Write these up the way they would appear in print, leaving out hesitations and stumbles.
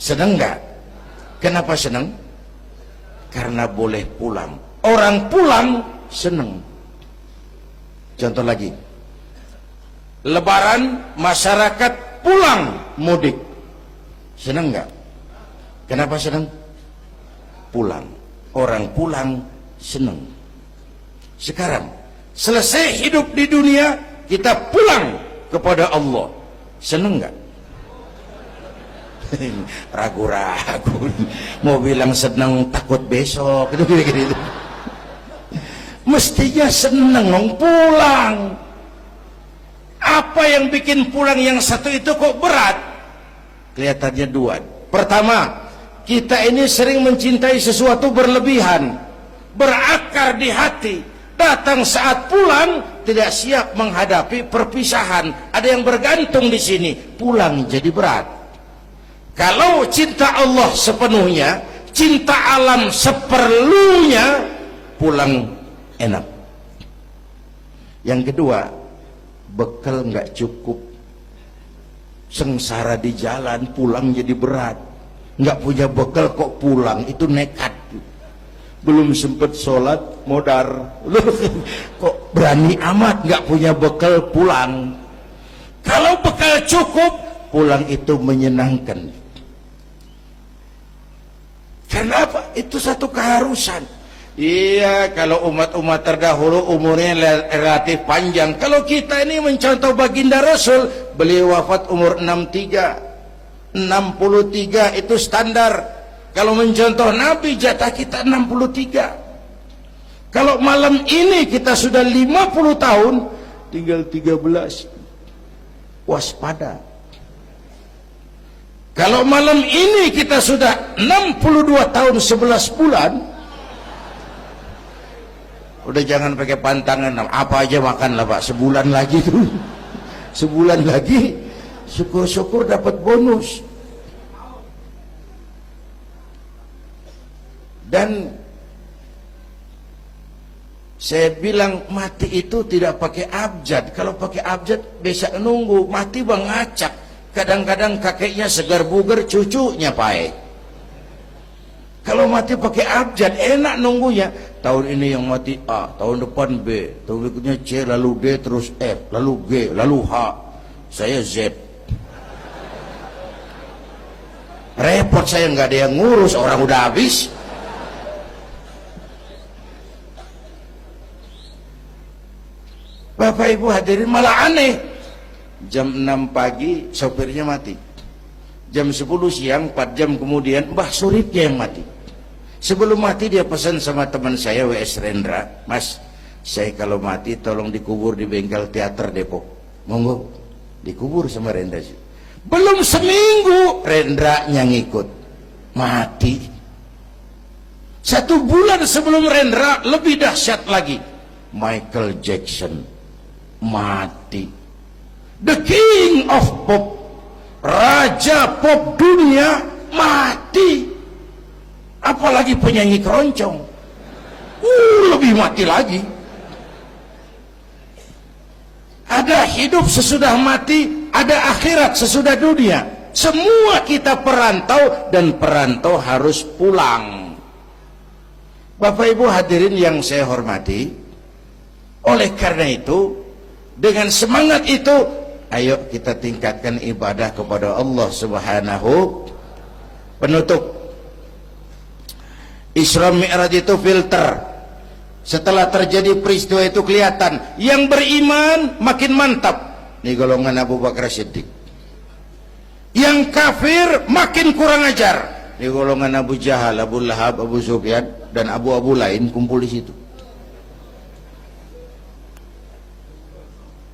Seneng nggak? Kenapa seneng? Karena boleh pulang. Orang pulang seneng. Contoh lagi, Lebaran masyarakat pulang mudik, seneng nggak? Kenapa seneng? Pulang. Orang pulang seneng. Sekarang selesai hidup di dunia, kita pulang kepada Allah, seneng nggak? Ragu-ragu, mau bilang seneng takut besok gitu. Mestinya seneng dong pulang. Apa yang bikin pulang yang satu itu kok berat? Kelihatannya dua. Pertama, kita ini sering mencintai sesuatu berlebihan, berakar di hati. Datang saat pulang tidak siap menghadapi perpisahan. Ada yang bergantung di sini, pulang jadi berat. Kalau cinta Allah sepenuhnya, cinta alam seperlunya, pulang enak. Yang kedua, bekal nggak cukup, sengsara di jalan, pulang jadi berat. Nggak punya bekal kok pulang, itu nekat. Belum sempet sholat modar, kok berani amat nggak punya bekal pulang. Kalau bekal cukup, pulang itu menyenangkan. Kenapa? Itu satu keharusan. Iya, kalau umat-umat terdahulu umurnya relatif panjang. Kalau kita ini mencontoh baginda Rasul, beliau wafat umur 63, 63 itu standar. Kalau mencontoh Nabi, jatah kita 63. Kalau malam ini kita sudah 50 tahun, tinggal 13. Waspada. Kalau malam ini kita sudah 62 tahun 11 bulan, udah jangan pakai pantangan, apa aja makanlah Pak, sebulan lagi tuh. Sebulan lagi, syukur-syukur dapat bonus. Dan saya bilang mati itu tidak pakai abjad. Kalau pakai abjad bisa nunggu, mati bang ngacak. Kadang-kadang kakeknya segar bugar, cucunya paek. Kalau mati pakai abjad enak nunggunya. Tahun ini yang mati A, tahun depan B, tahun berikutnya C, lalu D, terus F, lalu G, lalu H. Saya Z. Repot saya, nggak ada yang ngurus, orang udah habis. Bapak Ibu hadirin, malah aneh. Jam 6 pagi sopirnya mati. Jam 10 siang, 4 jam kemudian Mbah Suripnya yang mati. Sebelum mati dia pesan sama teman saya W.S. Rendra, Mas, saya kalau mati tolong dikubur di bengkel teater Depok. Monggo, dikubur sama Rendra. Belum seminggu Rendra yang ngikut mati. 1 bulan sebelum Rendra, lebih dahsyat lagi, Michael Jackson mati. The King of Pop, raja pop dunia, mati. Apalagi penyanyi keroncong, lebih mati lagi. Ada hidup sesudah mati, ada akhirat sesudah dunia. Semua kita perantau, dan perantau harus pulang. Bapak Ibu hadirin yang saya hormati, oleh karena itu, dengan semangat itu, ayo kita tingkatkan ibadah kepada Allah Subhanahu. Penutup, Isra Mi'raj itu filter. Setelah terjadi peristiwa itu kelihatan, yang beriman makin mantap, ini golongan Abu Bakar Siddiq. Yang kafir makin kurang ajar, ini golongan Abu Jahal, Abu Lahab, Abu Sufyan, dan abu-abu lain kumpul di situ.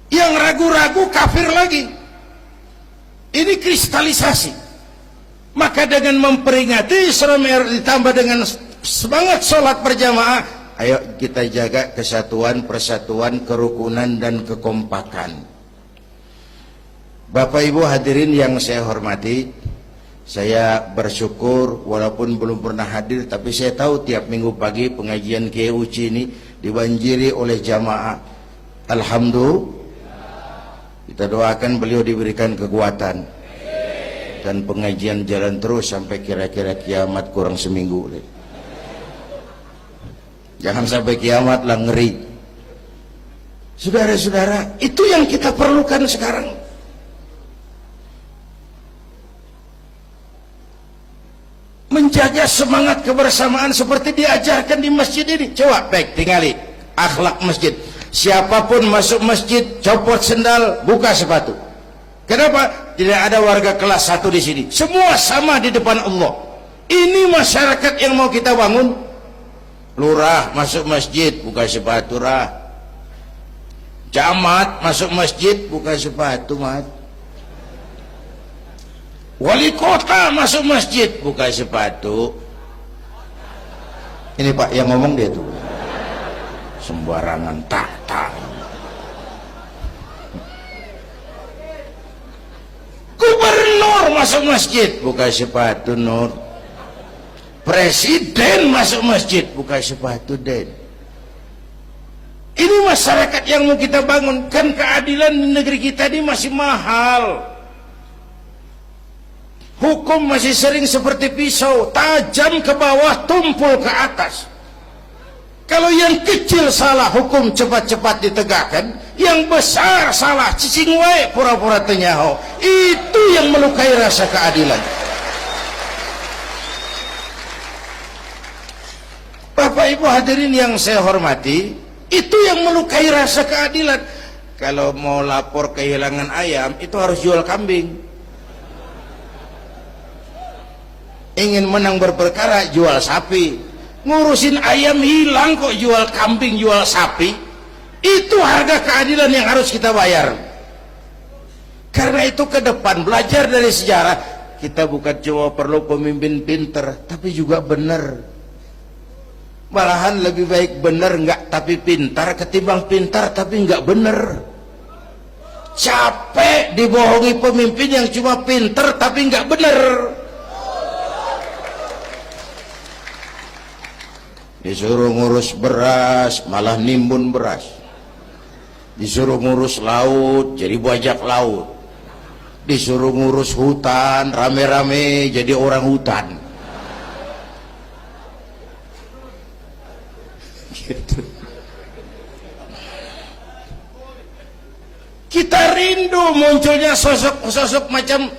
Yang ragu-ragu kafir lagi. Ini kristalisasi. Maka dengan memperingati Isra Mi'raj ditambah dengan semangat sholat berjamaah, ayo kita jaga kesatuan, persatuan, kerukunan, dan kekompakan. Bapak Ibu hadirin yang saya hormati, saya bersyukur walaupun belum pernah hadir, tapi saya tahu tiap minggu pagi pengajian Kiai Uci ini dibanjiri oleh jamaah. Alhamdulillah, kita doakan beliau diberikan kekuatan. Dan pengajian jalan terus sampai kira-kira kiamat, kurang seminggu. Jangan sampai kiamat lah, ngeri. Saudara-saudara, itu yang kita perlukan sekarang. Menjaga semangat kebersamaan seperti diajarkan di masjid ini. Coba baik tinggali akhlak masjid. Siapapun masuk masjid, copot sendal, buka sepatu. Kenapa? Tidak ada warga kelas 1 di sini. Semua sama di depan Allah. Ini masyarakat yang mau kita bangun. Lurah masuk masjid, buka sepatu, rah. Camat masuk masjid, buka sepatu, mat. Wali kota masuk masjid, buka sepatu. Ini Pak yang ngomong dia tuh. Sembarangan tak. Gubernur masuk masjid, buka sepatu, Nur. Presiden masuk masjid, buka sepatu, Den. Ini masyarakat yang mau kita bangun. Kan keadilan di negeri kita ini masih mahal. Hukum masih sering seperti pisau, tajam ke bawah, tumpul ke atas. Kalau yang kecil salah, hukum cepat-cepat ditegakkan. Yang besar salah, cicing wae, pura-pura tenyaho. Itu yang melukai rasa keadilan. Bapak Ibu hadirin yang saya hormati, itu yang melukai rasa keadilan. Kalau mau lapor kehilangan ayam, itu harus jual kambing. Ingin menang berperkara, jual sapi. Ngurusin ayam hilang kok jual kambing, jual sapi. Itu harga keadilan yang harus kita bayar. Karena itu ke depan belajar dari sejarah, kita bukan cuma perlu pemimpin pinter, tapi juga benar. Malahan lebih baik benar enggak tapi pintar ketimbang pintar tapi enggak benar. Capek dibohongi pemimpin yang cuma pintar tapi enggak benar. Disuruh ngurus beras malah nimbun beras, disuruh ngurus laut jadi bajak laut, disuruh ngurus hutan rame-rame jadi orang hutan. Gitu. Kita rindu munculnya sosok-sosok macam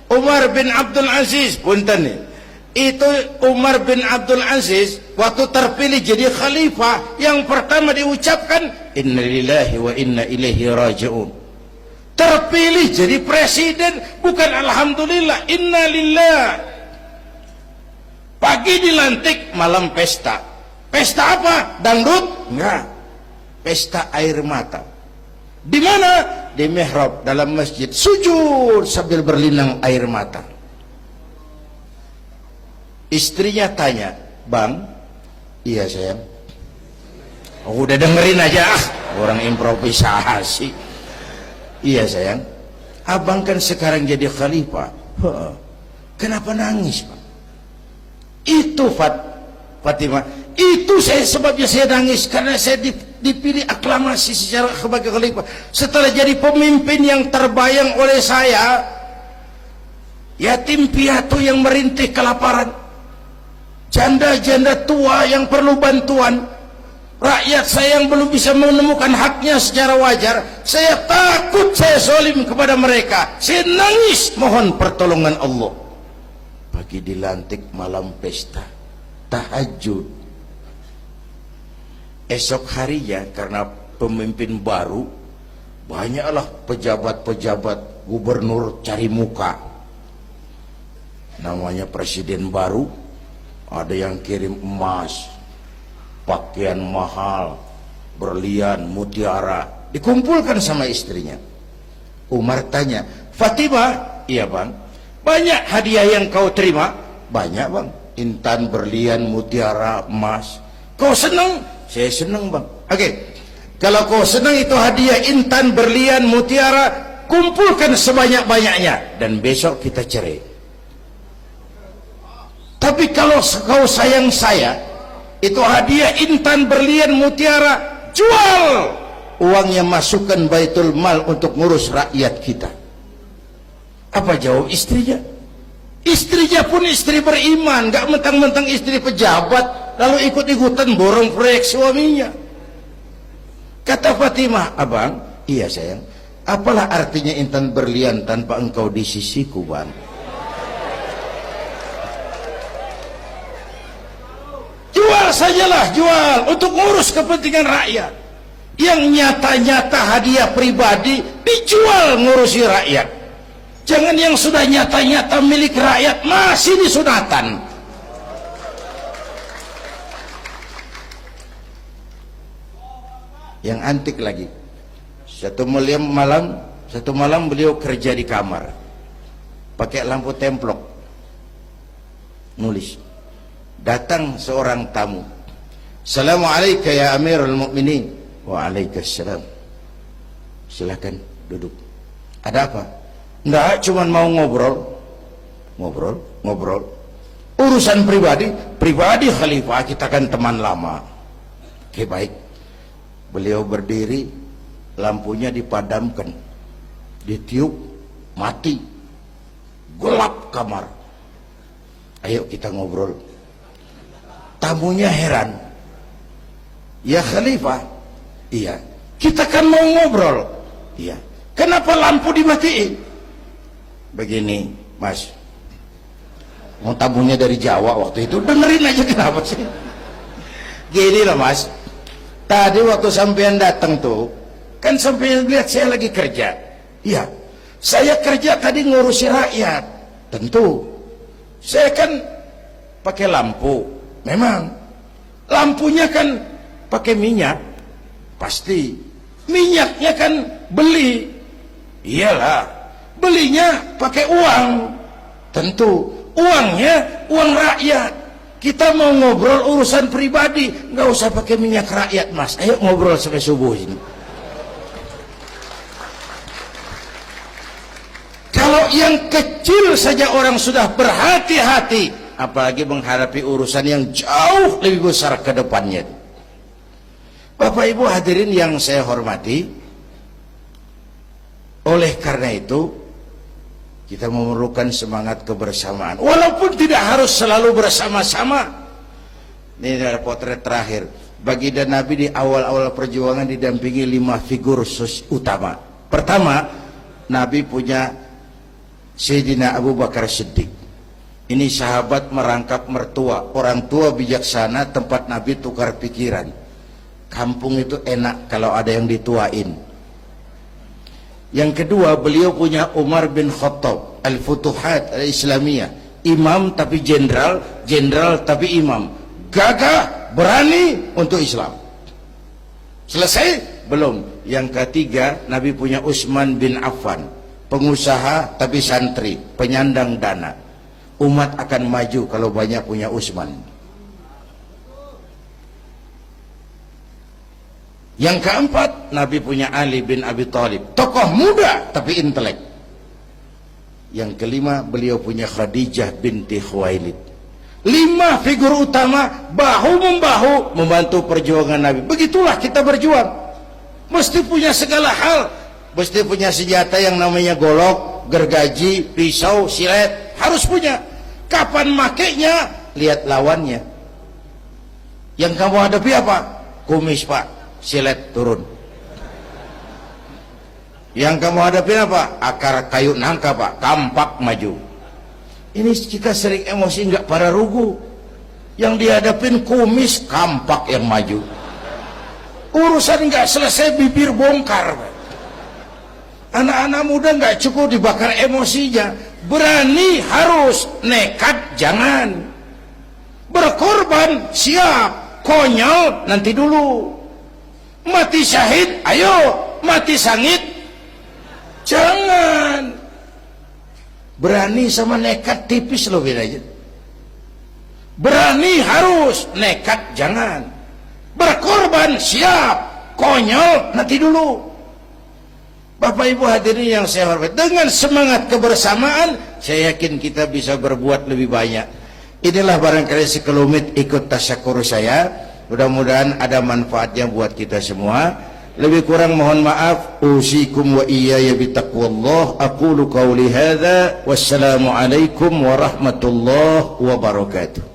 Umar bin Abdul Aziz. Punten nih, itu Umar bin Abdul Aziz waktu terpilih jadi khalifah, yang pertama diucapkan innalillahi wa inna ilaihi raji'un. Terpilih jadi presiden bukan alhamdulillah, innalillah. Pagi dilantik, malam pesta. Pesta apa? Dangdut? Enggak. Pesta air mata. Di mana? Di mihrab dalam masjid, sujud sambil berlinang air mata. Istrinya tanya, "Bang?" "Iya sayang." "Oh, udah dengerin aja, orang improvisasi." "Iya sayang, abang kan sekarang jadi khalifah." "Kenapa nangis, Pak?" "Itu Fatimah, itu sebabnya saya nangis, karena saya dipilih aklamasi secara sebagai khalifah. Setelah jadi pemimpin yang terbayang oleh saya, yatim piatu yang merintih kelaparan, janda-janda tua yang perlu bantuan, rakyat saya yang belum bisa menemukan haknya secara wajar, saya takut saya zalim kepada mereka, saya nangis mohon pertolongan Allah." Pagi dilantik, malam pesta, tahajud. Esok harinya karena pemimpin baru, banyaklah pejabat-pejabat gubernur cari muka. Namanya presiden baru, ada yang kirim emas, pakaian mahal, berlian, mutiara, dikumpulkan sama istrinya. Umar tanya, "Fatimah?" "Iya bang." "Banyak hadiah yang kau terima?" "Banyak bang, intan, berlian, mutiara, emas." "Kau senang?" "Saya senang bang." "Oke, kalau kau senang itu hadiah intan, berlian, mutiara, kumpulkan sebanyak-banyaknya dan besok kita cerai. Tapi kalau kau sayang saya, itu hadiah intan, berlian, mutiara, jual, uangnya masukkan baitul mal untuk ngurus rakyat kita." Apa jawab istrinya? Istrinya pun istri beriman, gak mentang-mentang istri pejabat lalu ikut-ikutan borong proyek suaminya. Kata Fatimah, abang, iya sayang, apalah artinya intan berlian tanpa engkau di sisiku, bang? Jual sajalah, jual untuk ngurus kepentingan rakyat. Yang nyata-nyata hadiah pribadi dijual ngurusi rakyat. Jangan yang sudah nyata-nyata milik rakyat masih disunatan. Yang antik lagi, satu malam beliau kerja di kamar pakai lampu templok, nulis. Datang seorang tamu, Assalamualaikum ya Amirul Mukminin. Waalaikumsalam. Silakan duduk. Ada apa? Enggak, cuman mau ngobrol. Urusan pribadi khalifah, kita kan teman lama. Oke, baik. Beliau berdiri, lampunya dipadamkan, ditiup, mati, gelap kamar. Ayo kita ngobrol. Tamunya heran, ya khalifah, iya, kita kan mau ngobrol, iya, kenapa lampu dimatiin? Begini mas, mau tamunya dari Jawa waktu itu, dengerin aja kenapa sih. Gini loh mas, tadi waktu sampean datang tuh, kan sampean lihat saya lagi kerja. Iya, saya kerja tadi ngurusi rakyat. Tentu, saya kan pakai lampu. Memang, lampunya kan pakai minyak. Pasti, minyaknya kan beli. Iyalah, belinya pakai uang. Tentu, uangnya uang rakyat. Kita mau ngobrol urusan pribadi, nggak usah pakai minyak rakyat mas. Ayo ngobrol sampai subuh ini. Kalau yang kecil saja orang sudah berhati-hati, apalagi menghadapi urusan yang jauh lebih besar ke depannya. Bapak Ibu hadirin yang saya hormati, oleh karena itu kita memerlukan semangat kebersamaan, walaupun tidak harus selalu bersama-sama. Ini adalah potret terakhir. Baginda Nabi di awal-awal perjuangan didampingi 5 figur utama. Pertama, Nabi punya Sayyidina Abu Bakar Siddiq. Ini sahabat merangkap mertua, orang tua bijaksana, tempat Nabi tukar pikiran. Kampung itu enak kalau ada yang dituain. Yang kedua, beliau punya Umar bin Khattab, Al-Futuhat Al-Islamiyah, imam tapi jenderal, jenderal tapi imam, gagah, berani untuk Islam. Selesai? Belum. Yang ketiga, Nabi punya Utsman bin Affan, pengusaha tapi santri, penyandang dana. Umat akan maju kalau banyak punya Utsman. Yang keempat, Nabi punya Ali bin Abi Thalib, tokoh muda tapi intelek. Yang kelima, beliau punya Khadijah binti Khuwailid. 5 figur utama bahu-membahu membantu perjuangan Nabi. Begitulah kita berjuang. Mesti punya segala hal. Mesti punya senjata yang namanya golok, gergaji, pisau, silet. Harus punya. Kapan makainya? Lihat lawannya. Yang kamu hadapi apa? Kumis pak, silet turun. Yang kamu hadapi apa? Akar kayu nangka pak, kampak maju. Ini kita sering emosi nggak pada rugu. Yang dihadapin kumis, kampak yang maju. Urusan nggak selesai bibir bongkar pak. Anak-anak muda nggak cukup dibakar emosinya, berani harus, nekat jangan. Berkorban siap, konyol nanti dulu. Mati syahid, ayo. Mati sangit, jangan. Berani sama nekat tipis loh bedanya. Berani harus, nekat jangan. Berkorban siap, konyol nanti dulu. Bapak Ibu hadirin yang saya hormati, dengan semangat kebersamaan, saya yakin kita bisa berbuat lebih banyak. Inilah barangkali sekelumit ikut tasyakur saya. Mudah-mudahan ada manfaatnya buat kita semua. Lebih kurang mohon maaf. Usikum wa iyaya bitaqwallah. Aqulu qawli hadza. Wassalamu alaikum warahmatullahi wabarakatuh.